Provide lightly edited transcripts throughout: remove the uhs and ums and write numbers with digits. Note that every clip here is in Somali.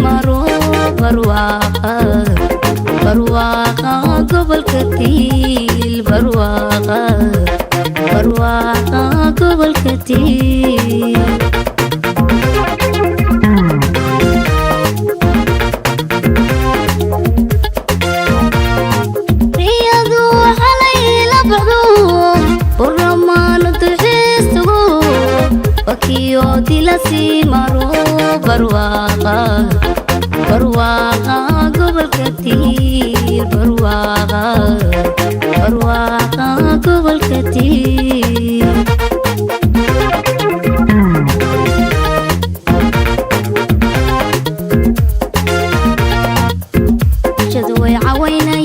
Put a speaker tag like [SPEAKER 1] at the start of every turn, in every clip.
[SPEAKER 1] maro barwaqa barwaqa gobol katil barwaqa barwaqa gobol katil riyadu xalay la baxdo ورمان تحسه وكيو دلسي مرو برواقا برواقا قبل كتير برواقا برواقا قبل كتير شدوي عويني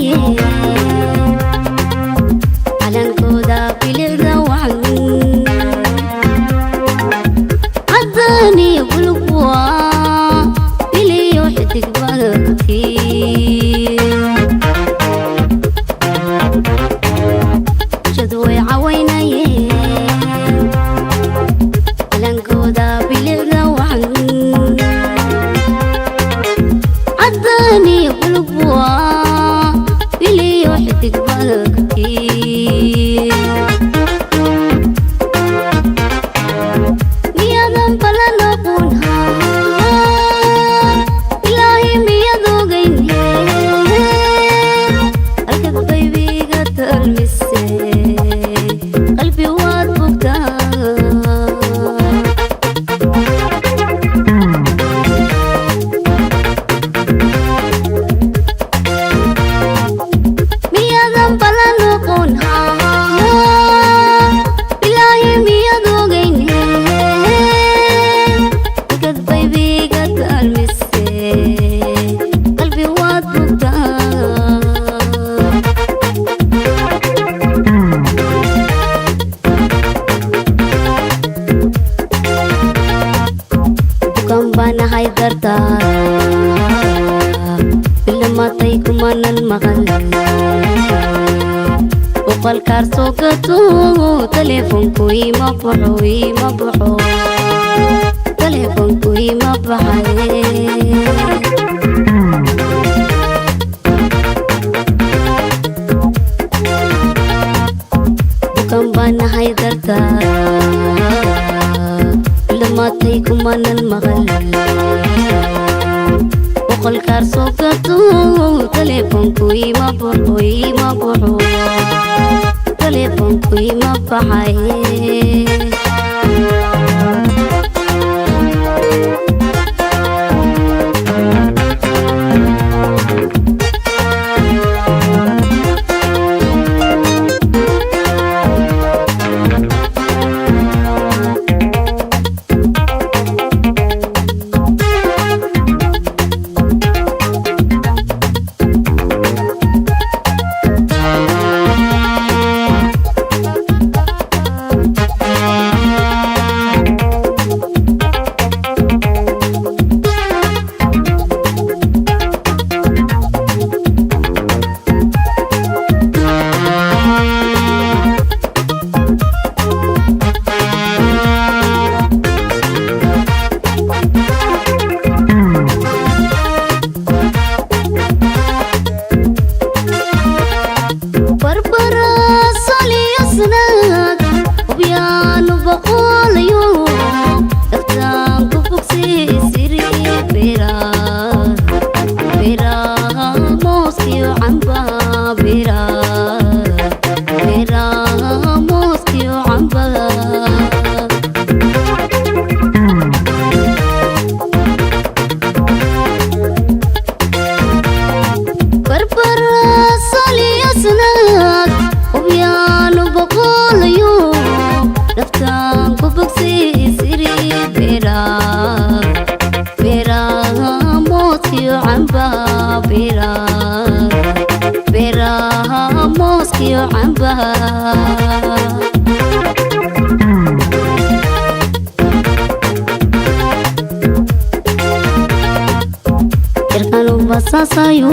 [SPEAKER 1] basasayo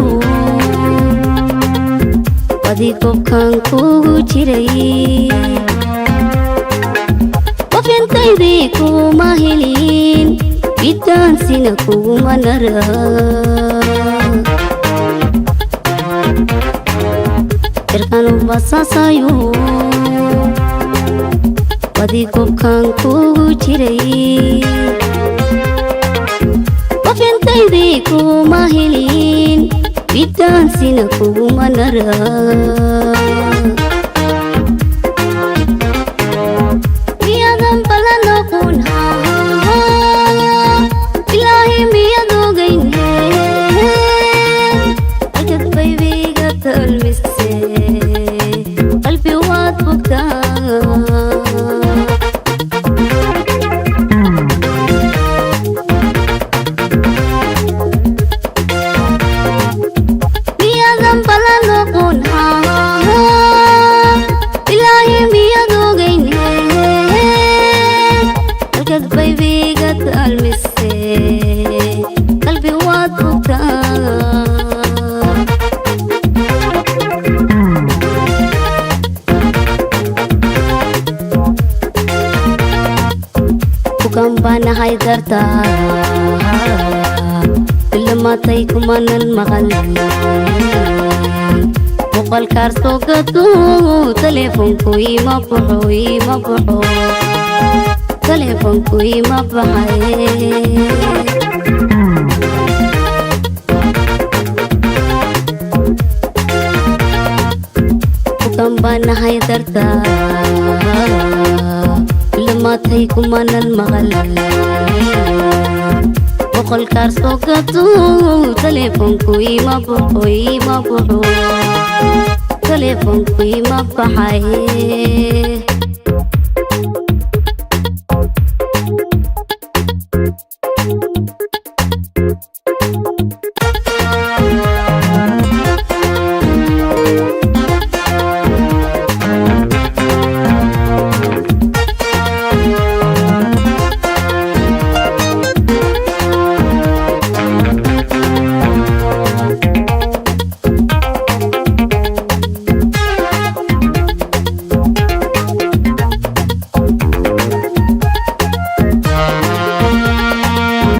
[SPEAKER 1] Baadigoob kan kugu jiray qofintaydii kuma helin bidaan sina kuguma nara irkanu basaasayo baadigoob kugu jiray qof intaydii kuma helin bidaan sina kuguma nara miyadan balan aqoon ilaahi miyad ogayn halkad baybiga talmise qalbi waad bogtaa miyadan balan aqoon ilaahi miyad ogayn halkad baybiga talmise qalbi waad bogtaa bukan banahay dartaa ilamatay kumanan maqal muqalkaar soo gato telefonku ima baxo telefonku ima baxay bukan banahay dartaa ilamatay kumanan maqal muqalkaar soo gato telefonku ima baxo telefonku ima baxay